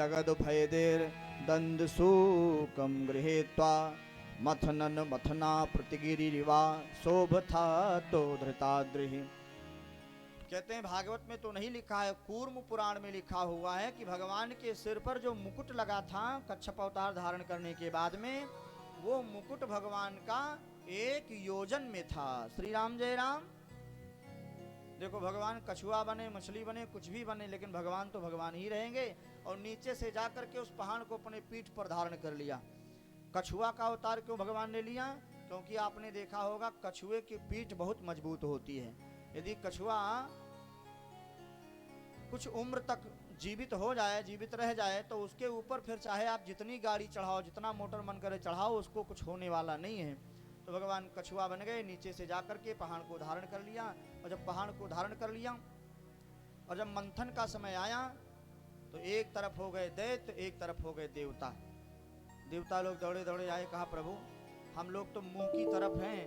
जगद भयदेर दंद सूकम गृहीत्वा मथनन मथना प्रतिगिरिवा शोभथा तो धृताद्रिहि। कहते हैं भागवत में तो नहीं लिखा है, कूर्म पुराण में लिखा हुआ है कि भगवान के सिर पर जो मुकुट लगा था कच्छप अवतार धारण करने के बाद में, वो मुकुट भगवान का 1 योजन में था। श्री राम जय राम। देखो भगवान कछुआ बने, मछली बने, कुछ भी बने, लेकिन भगवान तो भगवान ही रहेंगे। और नीचे से जाकर के उस पहाड़ को अपने पीठ पर धारण कर लिया। कछुआ का अवतार क्यों भगवान ने लिया? क्योंकि आपने देखा होगा कछुए की पीठ बहुत मजबूत होती है। यदि कछुआ कुछ उम्र तक जीवित हो जाए, जीवित रह जाए, तो उसके ऊपर फिर चाहे आप जितनी गाड़ी चढ़ाओ, जितना मोटर मन करे चढ़ाओ, उसको कुछ होने वाला नहीं है। तो भगवान कछुआ बन गए, नीचे से जाकर के पहाड़ को धारण कर लिया। और जब पहाड़ को धारण कर लिया और जब मंथन का समय आया तो एक तरफ हो गए दैत्य, एक तरफ हो गए देवता। देवता लोग दौड़े दौड़े आए, कहा प्रभु हम लोग तो मुंह की तरफ हैं,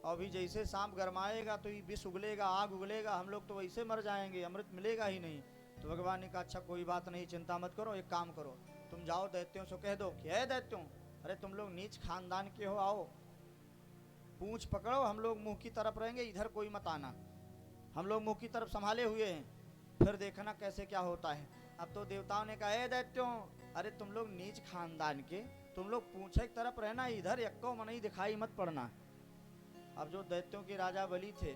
और अभी जैसे सांप गरमाएगा तो ये विष उगलेगा, आग उगलेगा, हम लोग तो वैसे मर जाएंगे, अमृत मिलेगा ही नहीं। तो भगवान ने कहा अच्छा कोई बात नहीं, चिंता मत करो, एक काम करो, तुम जाओ दैत्यों से कह दो, क्या है दैत्यों, अरे तुम लोग नीच खानदान के हो, आओ पूंछ पकड़ो, हम लोग मुंह की तरफ रहेंगे, इधर कोई मत आना, हम लोग मुंह की तरफ संभाले हुए हैं, फिर देखना कैसे क्या होता है। अब तो देवताओं ने कहा ए दैत्यों, अरे तुम लोग नीच खानदान के, तुम लोग पूंछे की तरफ रहना, इधर एक्को मनई दिखाई मत पड़ना। अब जो दैत्यों के राजा बलि थे,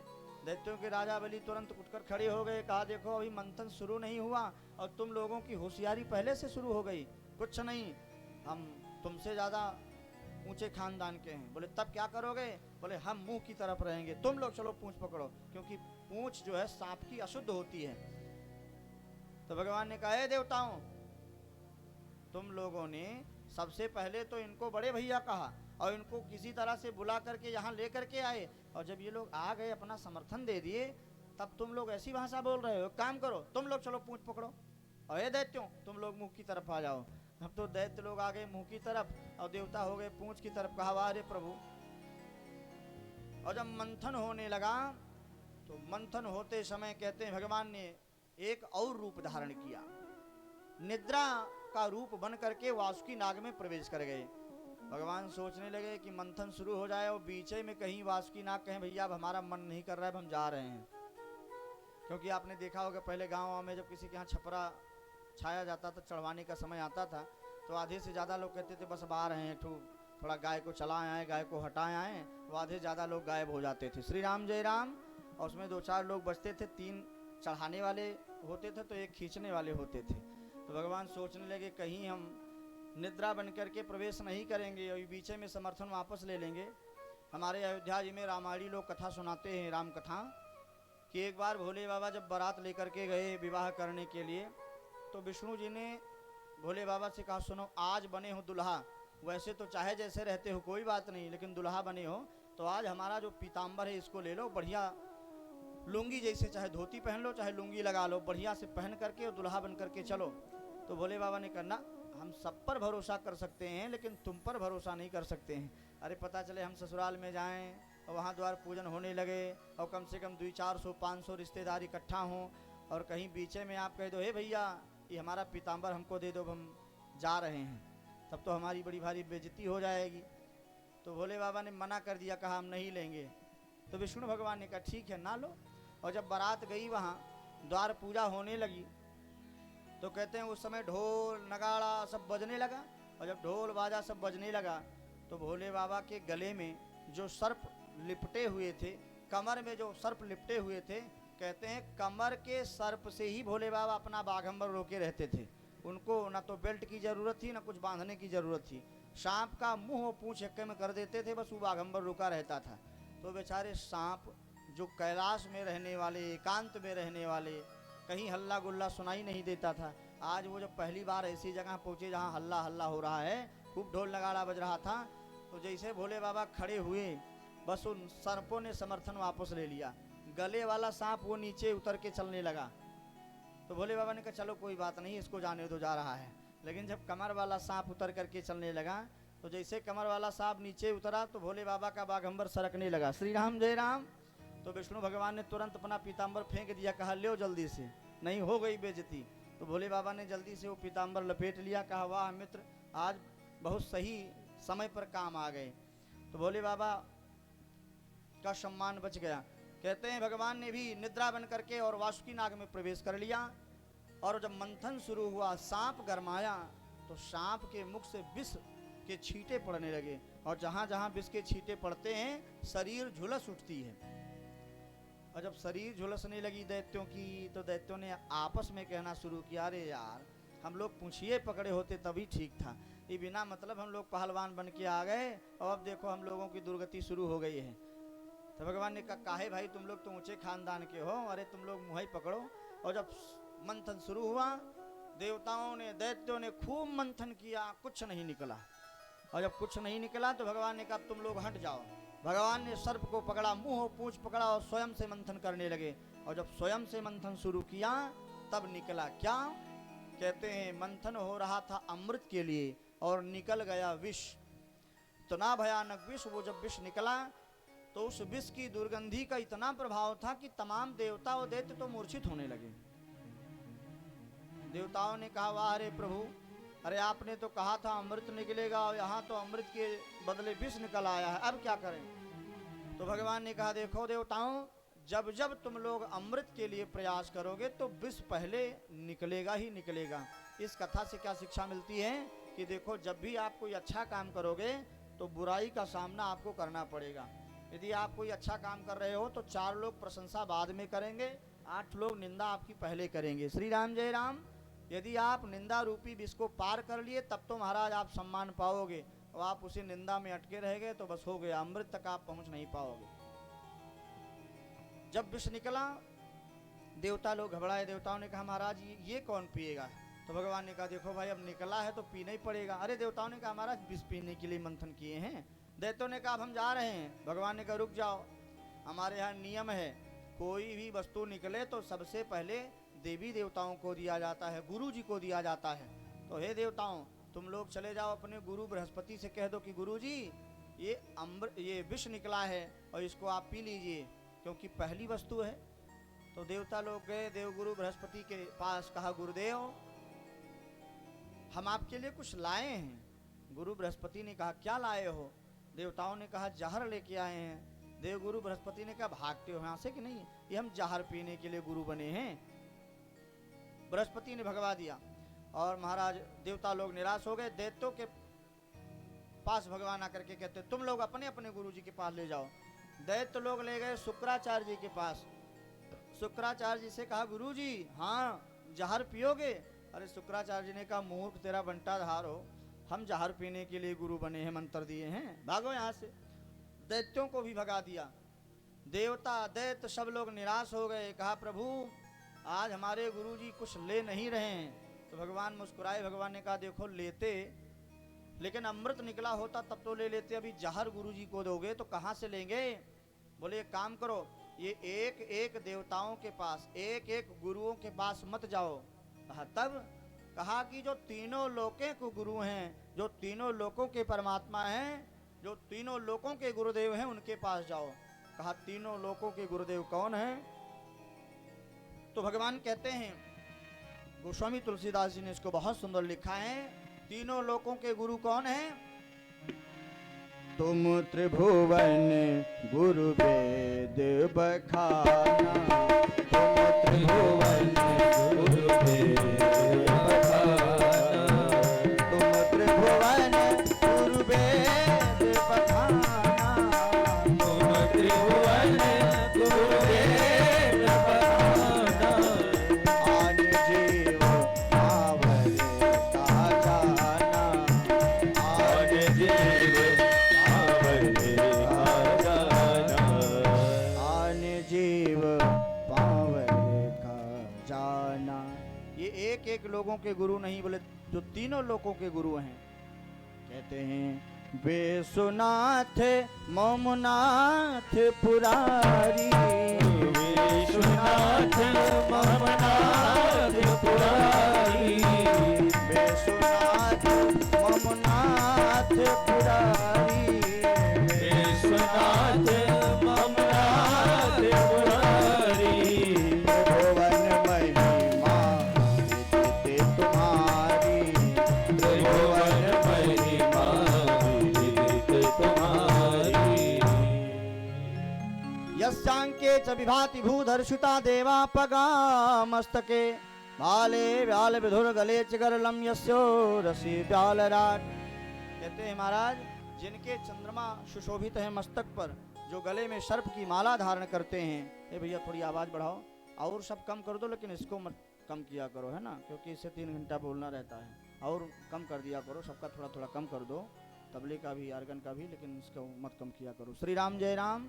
दैत्यों के राजा बलि तुरंत उठकर खड़े हो गए, कहा देखो अभी मंथन शुरू नहीं हुआ और तुम लोगों की होशियारी पहले से शुरू हो गई, कुछ नहीं, हम तुमसे ज्यादा ऊंचे खानदान के हैं। बोले तब क्या करोगे? बोले हम मुंह की तरफ रहेंगे, तुम लोग चलो पूंछ पकड़ो, क्योंकि पूंछ जो है सांप की अशुद्ध होती है। तो भगवान ने कहा देवताओं, तुम लोगों ने सबसे पहले तो इनको बड़े भैया कहा और इनको किसी तरह से बुला करके यहाँ ले करके आए, और जब ये लोग आ गए अपना समर्थन दे दिए, तब तुम लोग ऐसी भाषा बोल रहे हो। काम करो, तुम लोग चलो पूंछ पकड़ो, और ये दैत्यों तुम लोग मुंह की तरफ आ जाओ। अब तो दैत्य लोग आ गए मुंह की तरफ और देवता हो गए पूंछ की तरफ। कहा वाह रे प्रभु। और जब मंथन होने लगा तो मंथन होते समय कहते हैं भगवान ने एक और रूप धारण किया, निद्रा का रूप बन करके वासुकी नाग में प्रवेश कर गए। भगवान सोचने लगे कि मंथन शुरू हो जाए और बीचे में कहीं वासुकी नाग कहें भैया अब हमारा मन नहीं कर रहा है, अब हम जा रहे हैं। क्योंकि आपने देखा होगा पहले गाँव में जब किसी के यहाँ छपरा छाया जाता था, चढ़वाने का समय आता था, तो आधे से ज़्यादा लोग कहते थे बस अब आ रहे हैं, थोड़ा गाय को चलाए आए, गाय को हटाए आए, वो आधे ज़्यादा लोग गायब हो जाते थे। श्री राम जय राम। और उसमें 2-4 लोग बचते थे, 3 चढ़ाने वाले होते थे तो 1 खींचने वाले होते थे। तो भगवान सोचने लगे कहीं हम निद्रा बन करके प्रवेश नहीं करेंगे और बीचे में समर्थन वापस ले लेंगे। हमारे अयोध्या जी में रामायणी लोग कथा सुनाते हैं, राम कथा, कि एक बार भोले बाबा जब बारात लेकर के गए विवाह करने के लिए, तो विष्णु जी ने भोले बाबा से कहा सुनो आज बने हो दुल्हा, वैसे तो चाहे जैसे रहते हो कोई बात नहीं, लेकिन दुल्हा बने हो तो आज हमारा जो पीताम्बर है इसको ले लो, बढ़िया लुंगी जैसे, चाहे धोती पहन लो चाहे लुंगी लगा लो, बढ़िया से पहन करके और दुल्हा बन करके चलो। तो भोले बाबा ने कहना हम सब पर भरोसा कर सकते हैं लेकिन तुम पर भरोसा नहीं कर सकते हैं। अरे पता चले हम ससुराल में जाएं और वहाँ द्वार पूजन होने लगे और कम से कम 200-400-500 रिश्तेदार इकट्ठा हों और कहीं बीचे में आप कह दो हे भैया ये हमारा पीताम्बर हमको दे दो, हम जा रहे हैं, तब तो हमारी बड़ी भारी बेइज्जती हो जाएगी। तो भोले बाबा ने मना कर दिया, कहा हम नहीं लेंगे। तो विष्णु भगवान ने कहा ठीक है ना लो। और जब बारात गई वहाँ द्वार पूजा होने लगी तो कहते हैं उस समय ढोल नगाड़ा सब बजने लगा, और जब ढोल बाजा सब बजने लगा तो भोले बाबा के गले में जो सर्प लिपटे हुए थे, कमर में जो सर्प लिपटे हुए थे, कहते हैं कमर के सर्प से ही भोले बाबा अपना बाघंबर रोके रहते थे। उनको ना तो बेल्ट की जरूरत थी ना कुछ बांधने की जरूरत थी, सांप का मुंह और पूंछ एक्के में कर देते थे, बस वो बाघंबर रुका रहता था। तो बेचारे सांप जो कैलाश में रहने वाले, एकांत में रहने वाले, कहीं हल्ला गुल्ला सुनाई नहीं देता था, आज वो जब पहली बार ऐसी जगह पहुंचे जहाँ हल्ला हल्ला हो रहा है, खूब ढोल नगाड़ा बज रहा था, तो जैसे भोले बाबा खड़े हुए बस उन सर्पों ने समर्थन वापस ले लिया। गले वाला सांप वो नीचे उतर के चलने लगा। तो भोले बाबा ने कहा चलो कोई बात नहीं, इसको जाने दो, जा रहा है। लेकिन जब कमर वाला सांप उतर करके चलने लगा तो जैसे कमर वाला सांप नीचे उतरा तो भोले बाबा का बाघंबर सरकने लगा। श्री राम जय राम। तो विष्णु भगवान ने तुरंत अपना पीताम्बर फेंक दिया, कहा लो जल्दी से, नहीं हो गई बेइज्जती। तो भोले बाबा ने जल्दी से वो पीताम्बर लपेट लिया, कहा वाह मित्र, आज बहुत सही समय पर काम आ गए। तो भोले बाबा का सम्मान बच गया। कहते हैं भगवान ने भी निद्रा बन करके और वासुकी नाग में प्रवेश कर लिया, और जब मंथन शुरू हुआ, सांप गरमाया तो सांप के मुख से विष के छींटे पड़ने लगे, और जहां जहां विष के छींटे पड़ते हैं शरीर झुलस उठती है। और जब शरीर झुलसने लगी दैत्यों की, तो दैत्यों ने आपस में कहना शुरू किया, अरे यार हम लोग पूंछिए पकड़े होते तभी ठीक था, ये बिना मतलब हम लोग पहलवान बन के आ गए और अब देखो हम लोगों की दुर्गति शुरू हो गई है। तो भगवान ने कहा, काहे भाई तुम लोग तो ऊंचे खानदान के हो, अरे तुम लोग मुँह ही पकड़ो। और जब मंथन शुरू हुआ, देवताओं ने दैत्यों ने खूब मंथन किया, कुछ नहीं निकला। और जब कुछ नहीं निकला तो भगवान ने कहा तुम लोग हट जाओ। भगवान ने सर्प को पकड़ा, मुंह पूंछ पकड़ा और स्वयं से मंथन करने लगे। और जब स्वयं से मंथन शुरू किया तब निकला क्या? कहते हैं मंथन हो रहा था अमृत के लिए और निकल गया विष। इतना भयानक विष, वो जब विष निकला तो उस विष की दुर्गंधी का इतना प्रभाव था कि तमाम देवता और दैत्य तो मूर्छित होने लगे। देवताओं ने कहा, वाह रे प्रभु, अरे आपने तो कहा था अमृत निकलेगा और यहाँ तो अमृत के बदले विष निकल आया है, अब क्या करें? तो भगवान ने कहा, देखो देवताओं, जब जब तुम लोग अमृत के लिए प्रयास करोगे तो विष पहले निकलेगा ही निकलेगा। इस कथा से क्या शिक्षा मिलती है कि देखो, जब भी आप कोई अच्छा काम करोगे तो बुराई का सामना आपको करना पड़ेगा। यदि आप कोई अच्छा काम कर रहे हो तो 4 लोग प्रशंसा बाद में करेंगे, 8 लोग निंदा आपकी पहले करेंगे। श्री राम जय राम। यदि आप निंदा रूपी विष को पार कर लिए तब तो महाराज आप सम्मान पाओगे, और आप उसी निंदा में अटके रह गए तो बस हो गया, अमृत तक आप पहुंच नहीं पाओगे। जब विष निकला देवता लोग घबराए। देवताओं ने कहा, महाराज ये कौन पिएगा? तो भगवान ने कहा, देखो भाई, अब निकला है तो पीना ही पड़ेगा। अरे देवताओं ने कहा, महाराज विष पीने के लिए मंथन किए हैं। दैत्यों ने कहा, हम जा रहे हैं। भगवान ने कहा, रुक जाओ, हमारे यहाँ नियम है, कोई भी वस्तु निकले तो सबसे पहले देवी देवताओं को दिया जाता है, गुरु जी को दिया जाता है। तो हे देवताओं, तुम लोग चले जाओ अपने गुरु बृहस्पति से कह दो कि गुरु जी ये विष निकला है और इसको आप पी लीजिए, क्योंकि पहली वस्तु है। तो देवता लोग गए देवगुरु बृहस्पति के पास, कहा, गुरुदेव हम आपके लिए कुछ लाए हैं। गुरु बृहस्पति ने कहा, क्या लाए हो? देवताओं ने कहा, जहर लेके आए हैं। देवगुरु बृहस्पति ने कहा, भागते हो यहाँ से कि नहीं? ये हम जहर पीने के लिए गुरु बने हैं। बृहस्पति ने भगवा दिया और महाराज देवता लोग निराश हो गए। दैत्यों के पास भगवान आकर के कहते, तुम लोग अपने अपने गुरु जी के पास ले जाओ। दैत्य लोग ले गए शुक्राचार्य जी के पास। शुक्राचार्य जी से कहा, गुरु जी हाँ जहर पियोगे? अरे शुक्राचार्य जी ने कहा, मूर्ख तेरा बंटाधार हो, हम जहर पीने के लिए गुरु बने हैं, मंत्र दिए हैं, भागो यहाँ से। दैत्यों को भी भगा दिया। देवता दैत्य सब लोग निराश हो गए। कहा, प्रभु आज हमारे गुरुजी कुछ ले नहीं रहे हैं। तो भगवान मुस्कुराए। भगवान ने कहा, देखो लेते, लेकिन अमृत निकला होता तब तो ले लेते, अभी जहर गुरुजी को दोगे तो कहाँ से लेंगे? बोले एक काम करो, ये एक एक देवताओं के पास, एक एक गुरुओं के पास मत जाओ। कहा तब? कहा कि जो तीनों लोकों के गुरु हैं, जो तीनों लोकों के परमात्मा हैं, जो तीनों लोकों के गुरुदेव हैं, उनके पास जाओ। कहा तीनों लोकों के गुरुदेव कौन हैं? तो भगवान कहते हैं, गोस्वामी तुलसीदास जी ने इसको बहुत सुंदर लिखा है, तीनों लोकों के गुरु कौन हैं? तुम त्रिभुवन गुरु वेद बखाना, तुम त्रिभुवन गुरु वेद बखाना, तुम त्रिभुवन गुरु वेद बखाना, तुम त्रिभुवन गुरु वेद बखाना, आन जीव पावन का जाना, आन जीव एक एक लोगों के गुरु नहीं, बोले जो तीनों लोगों के गुरु हैं। कहते हैं, विश्वनाथ ममनाथ पुरारी, विश्वनाथ ममनाथ पुरारी, विश्वनाथ ममनाथ पुरारी, विश्वनाथ ममनाथ पुरारी, भुवन महिमा च विभाति भूधर्षिता देवा पगा मस्तके बाले व्याल विधुर गले चिगरलम यस्यो रसी व्यालराट। कहते हैं महाराज, जिनके चंद्रमा सुशोभित है मस्तक पर, जो गले में सर्प की माला धारण करते हैं। ए भैया थोड़ी आवाज बढ़ाओ, और सब कम कर दो लेकिन इसको मत कम किया करो, है ना, क्योंकि इससे 3 घंटा बोलना रहता है। और कम कर दिया करो, सबका थोड़ा थोड़ा कम कर दो, तबले का भी, आर्गन का भी, लेकिन इसको मत कम किया करो। श्री राम जय राम,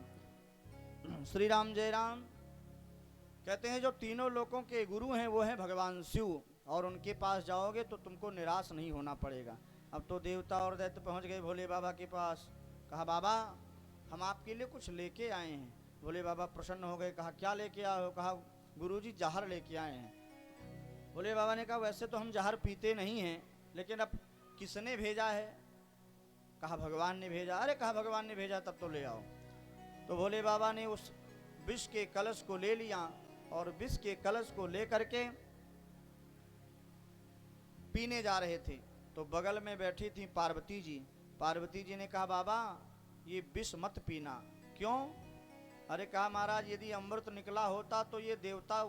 श्री राम जय राम। कहते हैं जो तीनों लोकों के गुरु हैं वो हैं भगवान शिव, और उनके पास जाओगे तो तुमको निराश नहीं होना पड़ेगा। अब तो देवता और दैत्य पहुंच गए भोले बाबा के पास। कहा बाबा हम आपके लिए कुछ लेके आए हैं। भोले बाबा प्रसन्न हो गए। कहा क्या लेके आए हो? कहा गुरुजी जहर लेके आए हैं। भोले बाबा ने कहा वैसे तो हम जहर पीते नहीं हैं, लेकिन अब किसने भेजा है? कहा भगवान ने भेजा। अरे कहा भगवान ने भेजा तब तो ले आओ। तो भोले बाबा ने उस विष के कलश को ले लिया, और विष के कलश को लेकर के पीने जा रहे थे। तो बगल में बैठी थी पार्वती जी। पार्वती जी ने कहा बाबा ये विष मत पीना। क्यों? अरे कहा महाराज यदि अमृत निकला होता तो ये देवता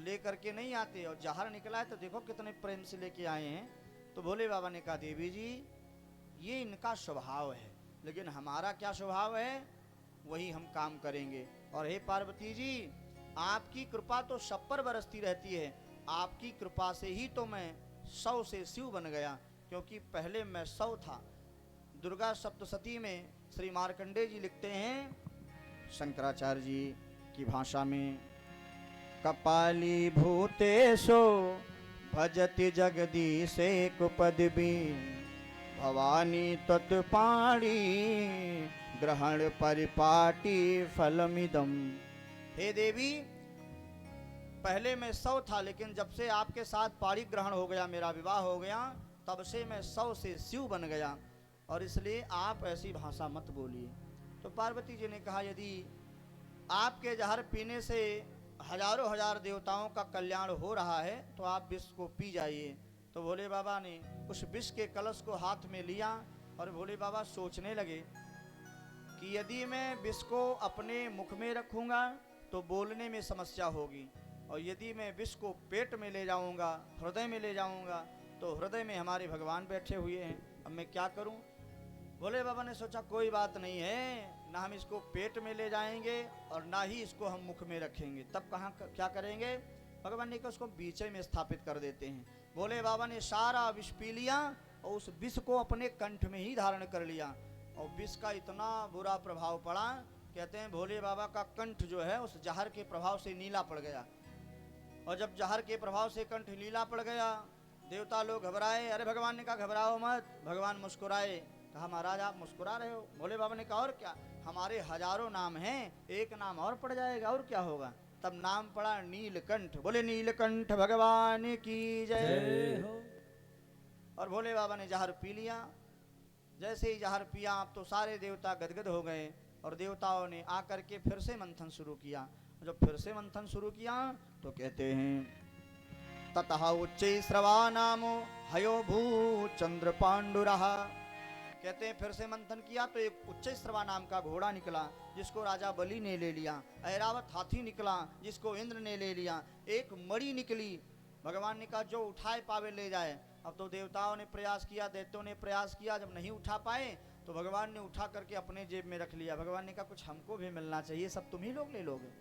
लेकर के नहीं आते, और जहर निकला है तो देखो कितने प्रेम से लेके आए हैं। तो भोले बाबा ने कहा देवी जी ये इनका स्वभाव है, लेकिन हमारा क्या स्वभाव है वही हम काम करेंगे। और हे पार्वती जी आपकी कृपा तो सब पर बरसती रहती है, आपकी कृपा से ही तो मैं 100 से शिव बन गया, क्योंकि पहले मैं 100 था। दुर्गा सप्तशती में श्री मार्कंडेय जी लिखते हैं शंकराचार्य जी की भाषा में, कपाली भूतेशो भजति जगदीशे कुपदबी भवानी तत्पाणी ग्रहण परिपाटी फलमिदम। हे देवी पहले मैं 100 था, लेकिन जब से आपके साथ पाड़ी ग्रहण हो गया, मेरा विवाह हो गया, तब से मैं 100 से शिव बन गया, और इसलिए आप ऐसी भाषा मत बोलिए। तो पार्वती जी ने कहा यदि आपके जहर पीने से हजारों हजार देवताओं का कल्याण हो रहा है तो आप विष को पी जाइए। तो भोले बाबा ने उस विष के कलश को हाथ में लिया, और भोले बाबा सोचने लगे कि यदि मैं विष को अपने मुख में रखूंगा तो बोलने में समस्या होगी, और यदि मैं विष को पेट में ले जाऊंगा, हृदय में ले जाऊंगा, तो हृदय में हमारे भगवान बैठे हुए हैं, अब मैं क्या करूं? भोले बाबा ने सोचा कोई बात नहीं है, ना हम इसको पेट में ले जाएंगे और ना ही इसको हम मुख में रखेंगे, तब कहाँ क्या करेंगे? भगवान ने कहा उसको बीचे में स्थापित कर देते हैं। भोले बाबा ने सारा विष पी लिया और उस विष को अपने कंठ में ही धारण कर लिया, और विष का इतना बुरा प्रभाव पड़ा, कहते हैं भोले बाबा का कंठ जो है उस जहर के प्रभाव से नीला पड़ गया। और जब जहर के प्रभाव से कंठ नीला पड़ गया, देवता लोग घबराए। अरे भगवान ने कहा घबराओ मत। भगवान मुस्कुराए। कहा महाराज आप मुस्कुरा रहे हो? भोले बाबा ने कहा और क्या, हमारे हजारों नाम हैं, एक नाम और पड़ जाएगा, और क्या होगा? तब नाम पड़ा नीलकंठ। बोले नीलकंठ भगवान की जय हो। और भोले बाबा ने जहर पी लिया। जैसे ही जहर पिया, अब तो सारे देवता गदगद हो गए, और देवताओं ने आकर के फिर से मंथन शुरू किया। जब फिर से मंथन शुरू किया तो कहते हैं ततः उच्चै स्रवा नामो हयो भू चंद्र पांडुरः। कहते हैं फिर से मंथन किया तो एक उच्च स्रवा नाम का घोड़ा निकला, जिसको राजा बलि ने ले लिया। ऐरावत हाथी निकला, जिसको इंद्र ने ले लिया। एक मणि निकली, भगवान ने कहा जो उठाए पावे ले जाए। अब तो देवताओं ने प्रयास किया, दैत्यों ने प्रयास किया, जब नहीं उठा पाए तो भगवान ने उठा करके अपने जेब में रख लिया। भगवान ने कहा कुछ हमको भी मिलना चाहिए, सब तुम ही लोग ले लोगे।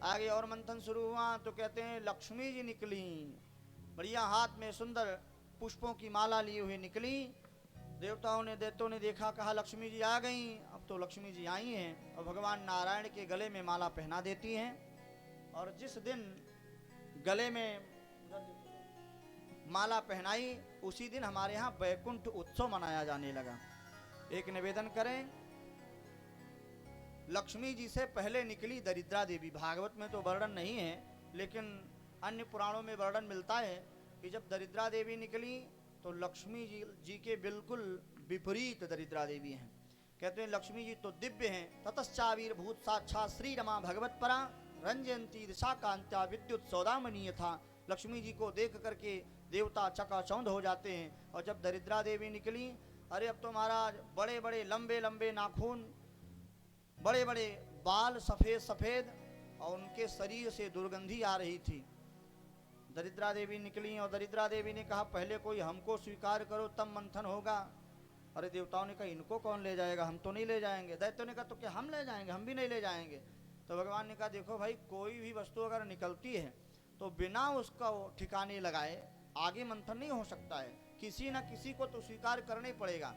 आगे और मंथन शुरू हुआ तो कहते हैं लक्ष्मी जी निकली, बढ़िया हाथ में सुंदर पुष्पों की माला लिए हुए निकली। देवताओं ने दैत्यों ने देखा, कहा लक्ष्मी जी आ गई। अब तो लक्ष्मी जी आई हैं और भगवान नारायण के गले में माला पहना देती हैं। और जिस दिन गले में माला पहनाई उसी दिन हमारे यहाँ वैकुंठ उत्सव मनाया जाने लगा। एक निवेदन करें, लक्ष्मी जी से पहले निकली दरिद्रा देवी। भागवत में तो वर्णन नहीं है, लेकिन अन्य पुराणों में वर्णन मिलता है कि जब दरिद्रा देवी निकली तो लक्ष्मी जी के बिल्कुल विपरीत दरिद्रा देवी हैं। कहते हैं लक्ष्मी जी तो दिव्य हैं। ततश्चावीर भूत साक्षात श्री रमा भगवत परा रंजयंती दिशा कांत्या विद्युत सौदामनीय था। लक्ष्मी जी को देख करके देवता चकाचौंध हो जाते हैं। और जब दरिद्रा देवी निकली, अरे अब तो महाराज बड़े बड़े लंबे लंबे नाखून, बड़े बड़े बाल, सफेद सफेद, और उनके शरीर से दुर्गंधी आ रही थी। दरिद्रा देवी निकली और दरिद्रा देवी ने कहा पहले कोई हमको स्वीकार करो तब मंथन होगा। अरे देवताओं ने कहा इनको कौन ले जाएगा, हम तो नहीं ले जाएंगे। दैत्यों ने कहा तो क्या हम ले जाएंगे, हम भी नहीं ले जाएंगे। तो भगवान ने कहा देखो भाई, कोई भी वस्तु अगर निकलती है तो बिना उसका ठिकाने लगाए आगे मंथन नहीं हो सकता है, किसी न किसी को तो स्वीकार करना ही पड़ेगा।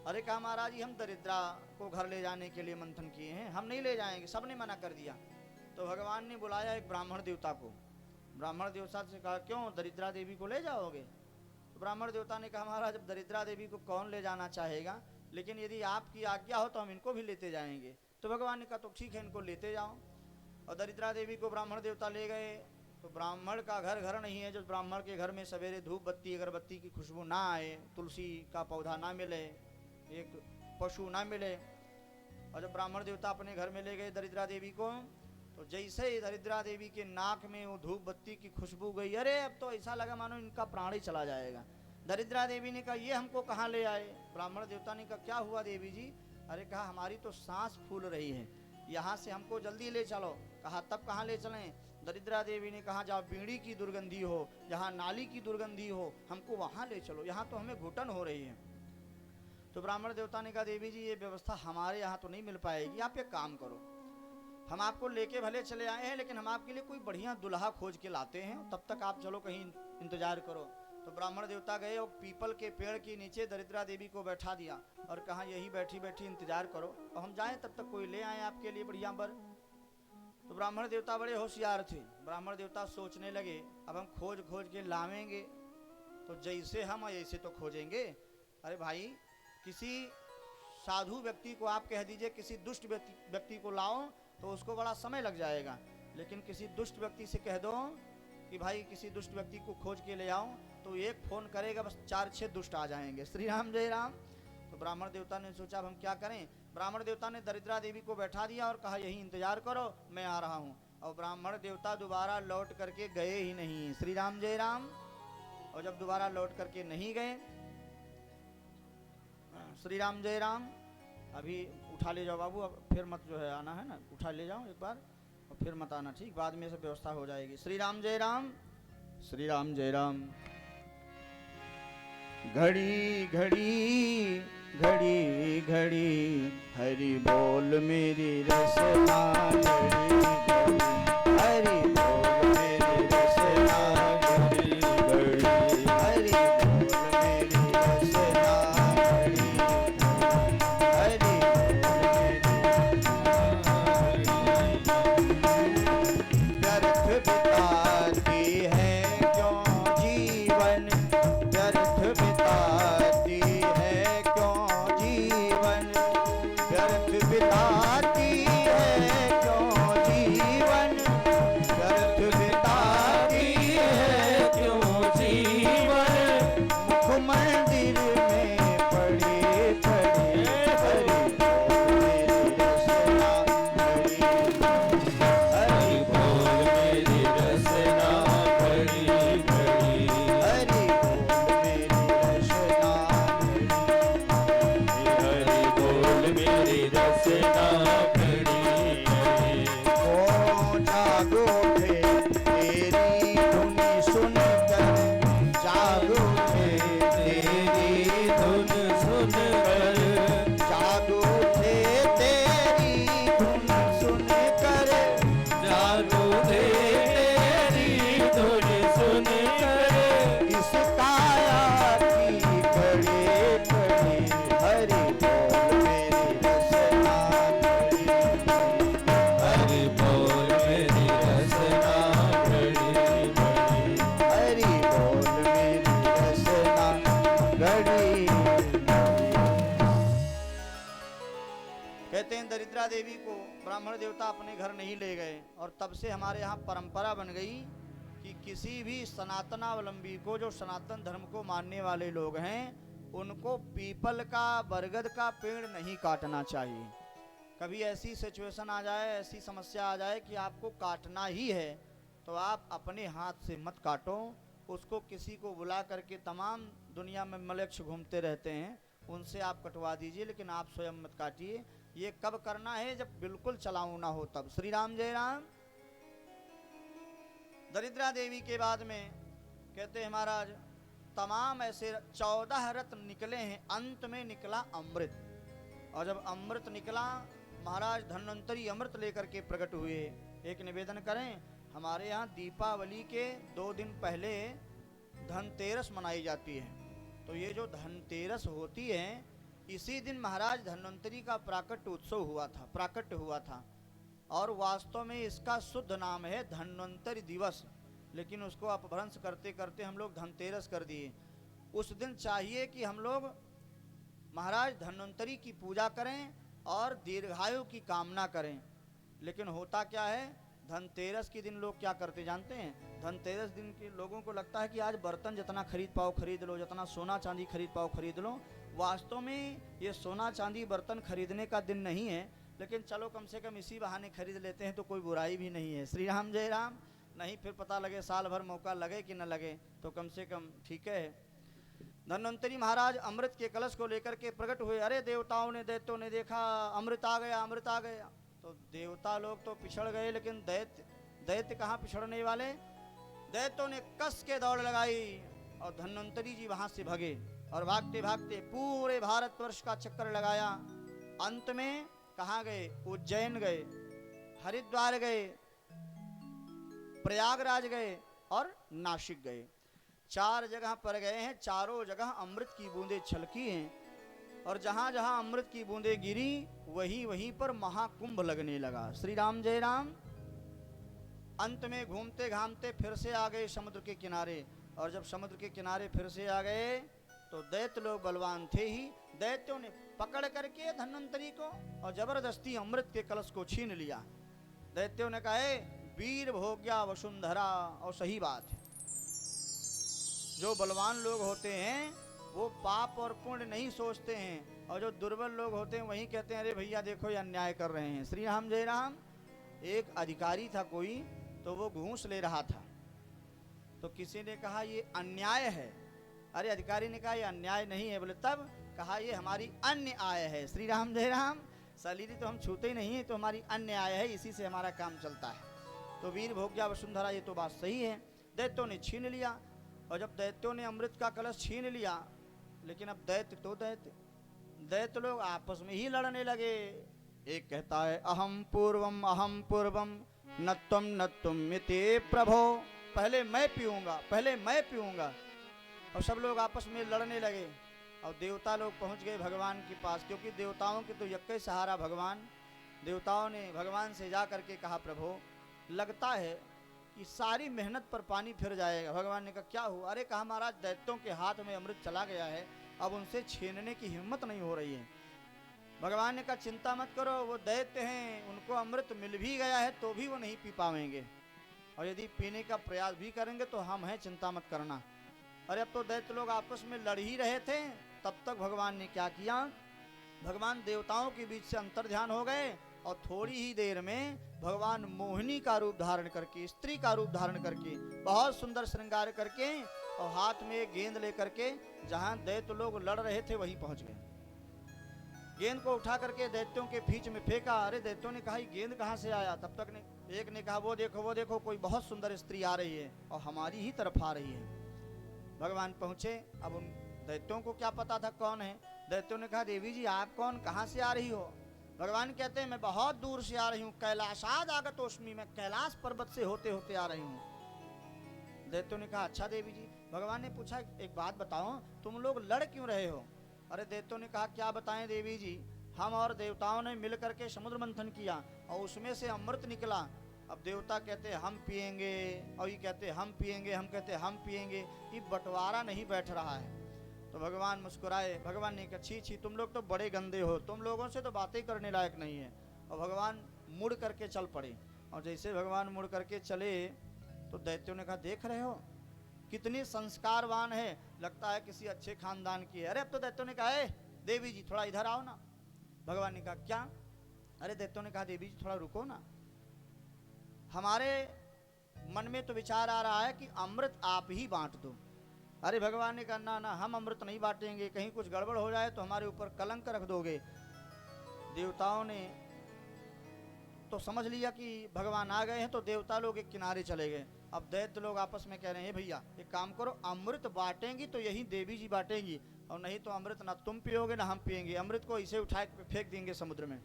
अरे कहा महाराज जी हम दरिद्रा को घर ले जाने के लिए मंथन किए हैं, हम नहीं ले जाएंगे, सबने मना कर दिया। तो भगवान ने बुलाया एक ब्राह्मण देवता को। ब्राह्मण देवता से कहा क्यों दरिद्रा देवी को ले जाओगे? तो ब्राह्मण देवता ने कहा महाराज अब दरिद्रा देवी को कौन ले जाना चाहेगा, लेकिन यदि आपकी आज्ञा हो तो हम इनको भी लेते जाएंगे। तो भगवान ने कहा तो ठीक है, इनको लेते जाओ। और दरिद्रा देवी को ब्राह्मण देवता ले गए। तो ब्राह्मण का घर घर नहीं है जो ब्राह्मण के घर में सवेरे धूप बत्ती अगरबत्ती की खुशबू ना आए, तुलसी का पौधा ना मिले, एक पशु ना मिले। और जब ब्राह्मण देवता अपने घर में ले गए दरिद्रा देवी को, तो जैसे ही दरिद्रा देवी के नाक में वो धूप बत्ती की खुशबू गई, अरे अब तो ऐसा लगा मानो इनका प्राण ही चला जाएगा। दरिद्रा देवी ने कहा ये हमको कहाँ ले आए? ब्राह्मण देवता ने कहा क्या हुआ देवी जी? अरे कहा हमारी तो सांस फूल रही है, यहाँ से हमको जल्दी ले चलो। कहा तब कहाँ ले चलें? दरिद्रा देवी ने कहा जहाँ बीड़ी की दुर्गंधी हो, जहाँ नाली की दुर्गंधी हो, हमको वहाँ ले चलो, यहाँ तो हमें घुटन हो रही है। तो ब्राह्मण देवता ने कहा देवी जी ये व्यवस्था हमारे यहाँ तो नहीं मिल पाएगी, आप एक काम करो, हम आपको लेके भले चले आए हैं लेकिन हम आपके लिए कोई बढ़िया दुल्हा खोज के लाते हैं, तब तक आप चलो कहीं इंतजार करो। तो ब्राह्मण देवता गए और पीपल के पेड़ के नीचे दरिद्रा देवी को बैठा दिया और कहा यही बैठी बैठी इंतजार करो और हम जाएं तब तक कोई ले आए आपके लिए बढ़िया बर। तो ब्राह्मण देवता बड़े होशियार थे। ब्राह्मण देवता सोचने लगे अब हम खोज खोज के लावेंगे तो जैसे हम ऐसे तो खोजेंगे। अरे भाई किसी साधु व्यक्ति को आप कह दीजिए किसी दुष्ट व्यक्ति को लाओ तो उसको बड़ा समय लग जाएगा, लेकिन किसी दुष्ट व्यक्ति से कह दो कि भाई किसी दुष्ट व्यक्ति को खोज के ले आओ तो एक फोन करेगा बस 4-6 दुष्ट आ जाएंगे। श्री राम जय राम। तो ब्राह्मण देवता ने सोचा अब हम क्या करें। ब्राह्मण देवता ने दरिद्रा देवी को बैठा दिया और कहा यही इंतजार करो मैं आ रहा हूँ। और ब्राह्मण देवता दोबारा लौट करके गए ही नहीं। श्री राम जय राम। और जब दोबारा लौट करके नहीं गए, श्री राम जय राम। अभी उठा ले जाओ बाबू, अब फिर मत जो है आना है ना, उठा ले जाओ एक बार और फिर मत आना, ठीक, बाद में सब व्यवस्था हो जाएगी। श्री राम जय राम। श्री राम जय राम। घड़ी घड़ी घड़ी घड़ी हरि बोल मेरी रसना, घड़ी घड़ी हरि बोल मेरी रसना, घड़ी घड़ी हरि बोल मेरी रसना, घड़ी हरि व्यर्थ बिताती है क्यों जीवन, व्यर्थ बिताती है क्यों जीवन, व्यर्थ बिताती है क्यों जीवन, व्यर्थ बिताती है क्यों जीवन। मुख मंदिर में पड़े पड़े हरि बोल मेरी रसना, हरि बोल मेरी रसना, घड़ी घड़ी हरि बोल मेरी रसना, हरि बोल मेरी रसना, घड़ी घड़ी। ओ जागो थे तेरी धुन सुनकर, जागो थे तेरी धुन सुनकर, जागो थे तेरी धुन सुनकर, जागो थे तेरी धुन सुनकर। इस काया की घड़ी घड़ी हरि बोल मेरी रसना, घड़ी हरि बोल मेरी रसना, घड़ी घड़ी हरि बोल मेरी रसना, घड़ी। कहते हैं दरिद्रा देवी को ब्राह्मण देवता अपने घर नहीं ले गए और तब से हमारे यहाँ परंपरा बन गई कि किसी भी सनातनावलंबी को, जो सनातन धर्म को मानने वाले लोग हैं, उनको पीपल का बरगद का पेड़ नहीं काटना चाहिए। कभी ऐसी सिचुएशन आ जाए, ऐसी समस्या आ जाए कि आपको काटना ही है तो आप अपने हाथ से मत काटो, उसको किसी को बुला करके, तमाम दुनिया में मलेच्छ घूमते रहते हैं, उनसे आप कटवा दीजिए, लेकिन आप स्वयं मत काटिए। ये कब करना है? जब बिल्कुल चलाऊ ना हो तब। श्री राम जय राम। दरिद्रा देवी के बाद में कहते हैं महाराज तमाम ऐसे 14 रत्न निकले हैं, अंत में निकला अमृत। और जब अमृत निकला महाराज धन्वंतरी अमृत लेकर के प्रकट हुए। एक निवेदन करें, हमारे यहाँ दीपावली के 2 दिन पहले धनतेरस मनाई जाती है। तो ये जो धनतेरस होती है इसी दिन महाराज धन्वंतरी का प्राकट्य हुआ था और वास्तव में इसका शुद्ध नाम है धन्वंतरी दिवस, लेकिन उसको अपभ्रंश करते करते हम लोग धनतेरस कर दिए। उस दिन चाहिए कि हम लोग महाराज धन्वंतरी की पूजा करें और दीर्घायु की कामना करें, लेकिन होता क्या है धनतेरस के दिन लोग क्या करते जानते हैं? धनतेरस दिन के लोगों को लगता है कि आज बर्तन जितना खरीद पाओ खरीद लो, जितना सोना चांदी खरीद पाओ खरीद लो। वास्तव में ये सोना चांदी बर्तन खरीदने का दिन नहीं है, लेकिन चलो कम से कम इसी बहाने खरीद लेते हैं तो कोई बुराई भी नहीं है। श्री राम जय राम। नहीं फिर पता लगे साल भर मौका लगे कि न लगे, तो कम से कम ठीक है। धन्वंतरी महाराज अमृत के कलश को लेकर के प्रकट हुए। अरे देवताओं ने दैत्यों ने देखा अमृत आ गया अमृत आ गया। तो देवता लोग तो पिछड़ गए, लेकिन दैत्य कहाँ पिछड़ने वाले। दैत्यों ने कस के दौड़ लगाई और धन्वंतरी जी वहां से भगे और भागते भागते पूरे भारतवर्ष का चक्कर लगाया। अंत में कहाँ गए? उज्जैन गए, हरिद्वार गए, प्रयागराज गए और नासिक गए। 4 जगह पर गए हैं। चारों जगह अमृत की बूंदें छलकी हैं और जहां जहां अमृत की बूंदें गिरी वहीं वहीं पर महाकुंभ लगने लगा। श्री राम जय राम। अंत में घूमते घामते फिर से आ गए समुद्र के किनारे, और जब समुद्र के किनारे फिर से आ गए तो दैत्य लोग बलवान थे ही। दैत्यों ने पकड़ करके धन्वंतरी को और जबरदस्ती अमृत के कलश को छीन लिया। दैत्यों ने कहा वीर भोग्या वसुंधरा, और सही बात है। जो बलवान लोग होते हैं वो पाप और पुण्य नहीं सोचते हैं, और जो दुर्बल लोग होते हैं वही कहते हैं अरे भैया देखो ये अन्याय कर रहे हैं। श्री राम जय राम। एक अधिकारी था कोई, तो वो घूस ले रहा था, तो किसी ने कहा ये अन्याय है। अरे अधिकारी ने कहा ये अन्याय नहीं है। बोले तब? कहा ये हमारी अन्य आय है। श्री राम जय राम। सलीरी तो हम छूते ही नहीं है, तो हमारी अन्य आय है, इसी से हमारा काम चलता है। तो वीर भोग्या वसुंधरा, ये तो बात सही है। दैत्यों ने छीन लिया, और जब दैत्यों ने अमृत का कलश छीन लिया, लेकिन अब दैत्य लोग आपस में ही लड़ने लगे। एक कहता है अहम पूर्वम न तुम मिते प्रभो, पहले मैं पीऊंगा। और सब लोग आपस में लड़ने लगे। और देवता लोग पहुंच गए भगवान के पास, क्योंकि देवताओं के तो यक्के सहारा भगवान। देवताओं ने भगवान से जा करके कहा प्रभु लगता है कि सारी मेहनत पर पानी फिर जाएगा। भगवान ने कहा क्या हुआ? अरे कहा महाराज दैत्यों के हाथ में अमृत चला गया है, अब उनसे छीनने की हिम्मत नहीं हो रही है। भगवान ने कहा चिंता मत करो, वो दैत्य हैं, उनको अमृत मिल भी गया है तो भी वो नहीं पी पाएंगे, और यदि पीने का प्रयास भी करेंगे तो हम हैं, चिंता मत करना। अरे अब तो दैत्य लोग आपस में लड़ ही रहे थे, तब तक भगवान ने क्या किया? भगवान देवताओं के बीच से अंतर्ध्यान हो गए, और थोड़ी ही देर में भगवान मोहिनी का रूप धारण करके, स्त्री का रूप धारण करके, बहुत सुंदर श्रृंगार करके, और हाथ में एक गेंद लेकर के जहां दैत्य लोग लड़ रहे थे वहीं पहुंच गए। गेंद को उठा करके दैत्यों के बीच में फेंका। अरे दैत्यों ने कहा गेंद कहां से आया? तब तक एक ने कहा वो देखो कोई बहुत सुंदर स्त्री आ रही है और हमारी ही तरफ आ रही है। भगवान पहुंचे। अब उन दैत्यों को क्या पता था कौन है। दैत्यों ने कहा देवी जी आप कौन, कहां से आ रही हो? भगवान कहते हैं मैं बहुत दूर से आ रही हूँ, कैलाशाद आगतोस्मि, मैं कैलाश पर्वत से होते होते आ रही हूँ। दैत्यों ने कहा अच्छा देवी जी। भगवान ने पूछा एक बात बताओ, तुम लोग लड़ क्यों रहे हो? अरे दैत्यों ने कहा क्या बताएं देवी जी, हम और देवताओं ने मिल करके समुद्र मंथन किया और उसमें से अमृत निकला। अब देवता कहते हम पिएंगे, और ये कहते हम पिएंगे, हम कहते हम पिएंगे, ये बंटवारा नहीं बैठ रहा है। तो भगवान मुस्कुराए। भगवान ने कहा छी तुम लोग तो बड़े गंदे हो, तुम लोगों से तो बातें करने लायक नहीं है। और भगवान मुड़ करके चल पड़े, और जैसे भगवान मुड़ करके चले तो दैत्यों ने कहा देख रहे हो कितनी संस्कारवान है, लगता है किसी अच्छे खानदान की है। अरे अब तो दैत्यों ने कहा देवी जी थोड़ा इधर आओ ना। भगवान ने कहा क्या? अरे दैत्यों ने कहा देवी जी थोड़ा रुको ना, हमारे मन में तो विचार आ रहा है कि अमृत आप ही बांट दो। अरे भगवान ने कहा ना हम अमृत नहीं बांटेंगे, कहीं कुछ गड़बड़ हो जाए तो हमारे ऊपर कलंक रख दोगे। देवताओं ने तो समझ लिया कि भगवान आ गए हैं, तो देवता लोग एक किनारे चले गए। अब दैत्य लोग आपस में कह रहे हैं भैया एक काम करो, अमृत बांटेंगी तो यही देवी जी बांटेंगी, और नहीं तो अमृत ना तुम पियोगे ना हम पिएंगे, अमृत को इसे उठा के फेंक देंगे समुद्र में।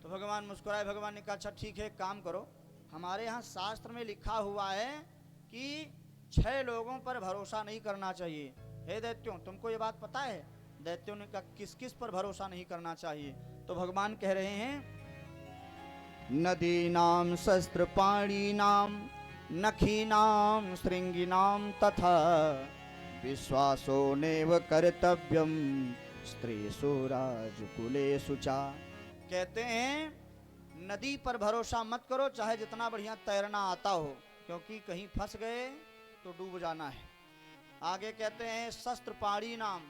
तो भगवान मुस्कुराए, भगवान ने कहा अच्छा ठीक है, एक काम करो, हमारे यहाँ शास्त्र में लिखा हुआ है कि 6 लोगों पर भरोसा नहीं करना चाहिए। हे दैत्यों, तुमको ये बात पता है? दैत्यों ने कहा किस किस पर भरोसा नहीं करना चाहिए? तो भगवान कह रहे हैं नदीनाम शस्त्रपाणीनाम नखीनाम श्रृंगिनाम तथा विश्वासो नेव कर्तव्यम स्त्रीषु राजकुलेषु चा। कहते हैं नदी पर भरोसा मत करो, चाहे जितना बढ़िया तैरना आता हो, क्योंकि कहीं फंस गए तो डूब जाना है। आगे कहते हैं शस्त्रपाणी नाम,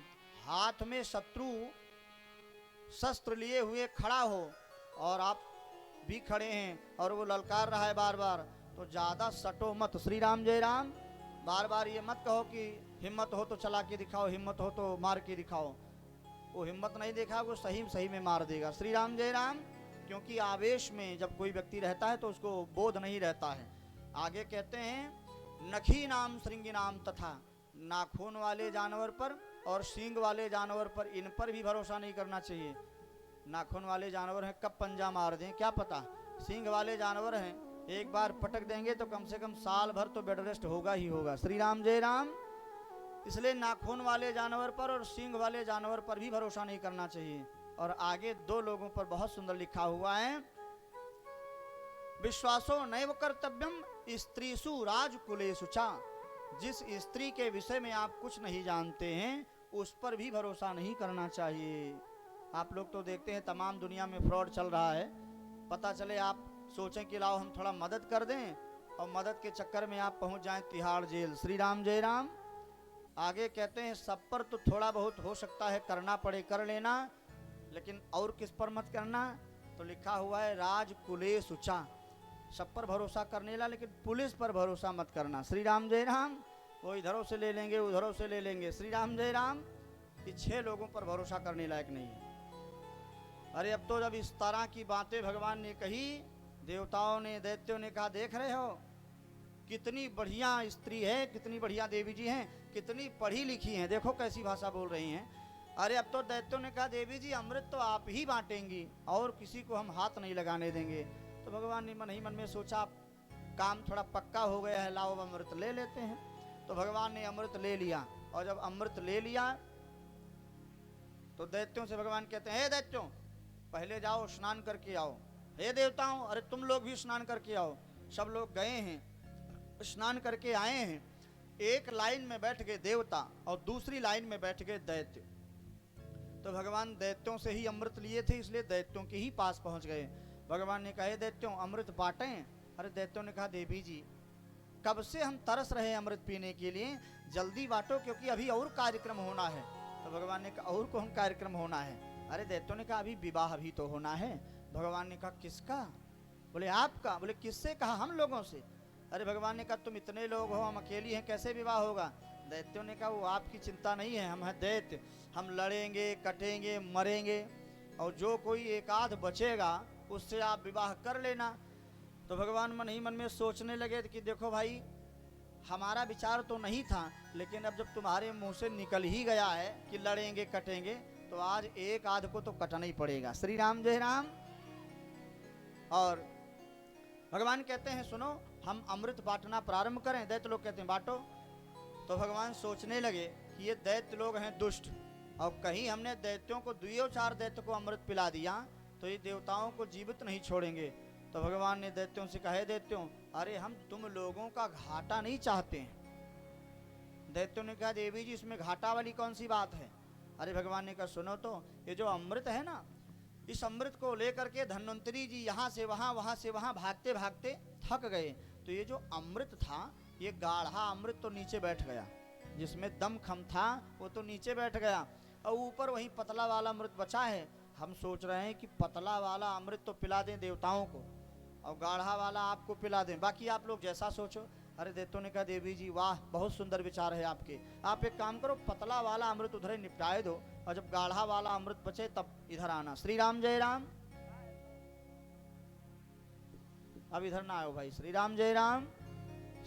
हाथ में शत्रु शस्त्र लिए हुए खड़ा हो और आप भी खड़े हैं और वो ललकार रहा है बार बार, तो ज्यादा सटो मत। श्री राम जय राम। बार बार ये मत कहो कि हिम्मत हो तो चला के दिखाओ, हिम्मत हो तो मार के दिखाओ। वो हिम्मत नहीं देखा, वो सही सही में मार देगा। श्री राम जय राम। क्योंकि आवेश में जब कोई व्यक्ति रहता है तो उसको बोध नहीं रहता है। आगे कहते हैं नखी नाम श्रृंगी नाम तथा, नाखून वाले जानवर पर और सींग वाले जानवर पर, इन पर भी भरोसा नहीं करना चाहिए। नाखून वाले जानवर हैं, कब पंजा मार दें क्या पता। सींग वाले जानवर हैं, एक बार पटक देंगे तो कम से कम साल भर तो बेड रेस्ट होगा ही होगा। श्री राम जय राम। इसलिए नाखून वाले जानवर पर और सींग वाले जानवर पर भी भरोसा नहीं करना चाहिए। और आगे 2 लोगों पर बहुत सुंदर लिखा हुआ है विश्वासो नैव कर्तव्यम स्त्रीषु राजकुलेषु चा। जिस स्त्री के विषय में आप कुछ नहीं जानते हैं उस पर भी भरोसा नहीं करना चाहिए। आप लोग तो देखते हैं तमाम दुनिया में फ्रॉड चल रहा है, पता चले आप सोचें कि लाओ हम थोड़ा मदद कर दें और मदद के चक्कर में आप पहुंच जाएं तिहाड़ जेल। श्री राम जय राम। आगे कहते हैं सब पर तो थोड़ा बहुत हो सकता है करना पड़े कर लेना, लेकिन और किस पर मत करना। तो लिखा हुआ है राजकुलेषु चा, सब पर भरोसा करने ला लेकिन पुलिस पर भरोसा मत करना। श्री राम जय राम। वो इधरों से ले लेंगे उधरों से ले लेंगे। श्री राम जय राम। ये 6 लोगों पर भरोसा करने लायक नहीं है। अरे अब तो जब इस तरह की बातें भगवान ने कही, देवताओं ने दैत्यों ने कहा देख रहे हो कितनी बढ़िया स्त्री है, कितनी बढ़िया देवी जी हैं, कितनी पढ़ी लिखी हैं, देखो कैसी भाषा बोल रही हैं। अरे अब तो दैत्यों ने कहा देवी जी अमृत तो आप ही बांटेंगी और किसी को हम हाथ नहीं लगाने देंगे। तो भगवान ने मन ही मन में सोचा काम थोड़ा पक्का हो गया है, लाओ अमृत ले लेते हैं। तो भगवान ने अमृत ले लिया, और जब अमृत ले लिया तो दैत्यों से भगवान कहते हैं हे दैत्यों पहले जाओ स्नान करके आओ। हे देवताओं अरे तुम लोग भी स्नान करके आओ। सब लोग गए हैं, स्नान करके आए हैं। एक लाइन में बैठ गए देवता और दूसरी लाइन में बैठ गए दैत्य। तो भगवान दैत्यों से ही अमृत लिए थे, इसलिए दैत्यों के ही पास पहुंच गए। भगवान ने कहा दैत्यों अमृत बांटें। अरे दैत्यों ने कहा देवी जी कब से हम तरस रहे हैं अमृत पीने के लिए, जल्दी बांटो क्योंकि अभी और कार्यक्रम होना है। तो भगवान ने कहा और कौन कार्यक्रम होना है? अरे दैत्यों ने कहा अभी विवाह भी तो होना है। भगवान ने कहा किसका? बोले आपका। बोले किससे? कहा हम लोगों से। अरे भगवान ने कहा तुम इतने लोग हो, हम अकेली हैं, कैसे विवाह होगा? दैत्यों ने कहा वो आपकी चिंता नहीं है, हम हैं दैत्य, हम लड़ेंगे कटेंगे मरेंगे, और जो कोई एक आध बचेगा उससे आप विवाह कर लेना। तो भगवान मन ही मन में सोचने लगे कि देखो भाई हमारा विचार तो नहीं था, लेकिन अब जब तुम्हारे मुंह से निकल ही गया है कि लड़ेंगे कटेंगे, तो आज एक आध को तो कटना ही पड़ेगा। श्री राम जय राम। और भगवान कहते हैं सुनो हम अमृत बांटना प्रारंभ करें। दैत्य लोग कहते हैं बांटो। तो भगवान सोचने लगे कि ये दैत्य लोग हैं दुष्ट, और कहीं हमने दैत्यों को 2-4 दैत्य को अमृत पिला दिया तो ये देवताओं को जीवित नहीं छोड़ेंगे। तो भगवान ने दैत्यों से कहा दैत्यों अरे हम तुम लोगों का घाटा नहीं चाहते हैं। दैत्यों ने कहा देवी जी इसमें घाटा वाली कौन सी बात है? अरे भगवान ने कहा सुनो तो ये जो अमृत है ना, इस अमृत को लेकर के धन्वंतरी जी यहाँ से वहाँ भागते भागते थक गए। तो ये जो अमृत था ये गाढ़ा अमृत तो नीचे बैठ गया, जिसमें दम खम था वो तो नीचे बैठ गया, और ऊपर वही पतला वाला अमृत बचा है। हम सोच रहे हैं कि पतला वाला अमृत तो पिला दें देवताओं को और गाढ़ा वाला आपको पिला दें, बाकी आप लोग जैसा सोचो। अरे दैत्यों ने कहा देवी जी वाह बहुत सुंदर विचार है आपके, आप एक काम करो पतला वाला अमृत उधर ही निपटाए दो, और जब गाढ़ा वाला अमृत बचे तब इधर आना। श्री राम जय राम। अब इधर ना आओ भाई। श्री राम जय राम।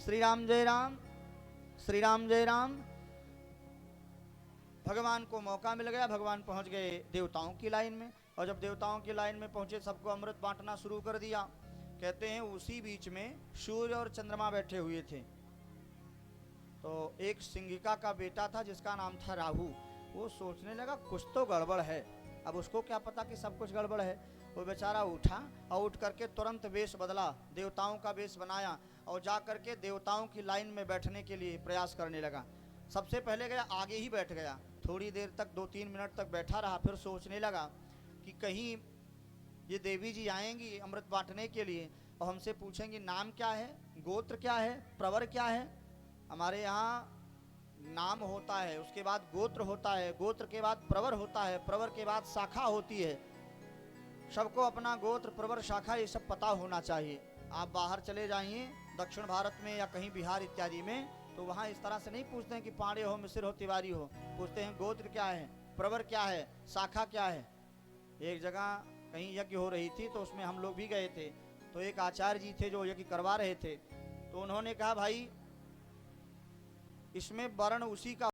श्री राम जय राम, श्री राम जय राम। भगवान को मौका मिल गया, भगवान पहुंच गए देवताओं की लाइन में, और जब देवताओं की लाइन में पहुंचे सबको अमृत बांटना शुरू कर दिया। कहते हैं उसी बीच में सूर्य और चंद्रमा बैठे हुए थे। तो एक सिंगिका का बेटा था जिसका नाम था राहु। वो सोचने लगा कुछ तो गड़बड़ है। अब उसको क्या पता कि सब कुछ गड़बड़ है। वो बेचारा उठा और उठ करके तुरंत वेश बदला, देवताओं का वेश बनाया और जा करके देवताओं की लाइन में बैठने के लिए प्रयास करने लगा। सबसे पहले गया, आगे ही बैठ गया। थोड़ी देर तक 2-3 मिनट तक बैठा रहा। फिर सोचने लगा कि कहीं ये देवी जी आएंगी अमृत बांटने के लिए और हमसे पूछेंगी नाम क्या है, गोत्र क्या है, प्रवर क्या है। हमारे यहाँ नाम होता है, उसके बाद गोत्र होता है, गोत्र के बाद प्रवर होता है, प्रवर के बाद शाखा होती है। सबको अपना गोत्र, प्रवर, शाखा ये सब पता होना चाहिए। आप बाहर चले जाइए दक्षिण भारत में या कहीं बिहार इत्यादि में, तो वहाँ इस तरह से नहीं पूछते हैं कि पांडे हो, मिश्र हो, तिवारी हो। पूछते हैं गोत्र क्या है, प्रवर क्या है, शाखा क्या है। एक जगह कहीं यज्ञ हो रही थी तो उसमें हम लोग भी गए थे। तो एक आचार्य जी थे जो यज्ञ करवा रहे थे। तो उन्होंने कहा भाई इसमें वर्ण उसी का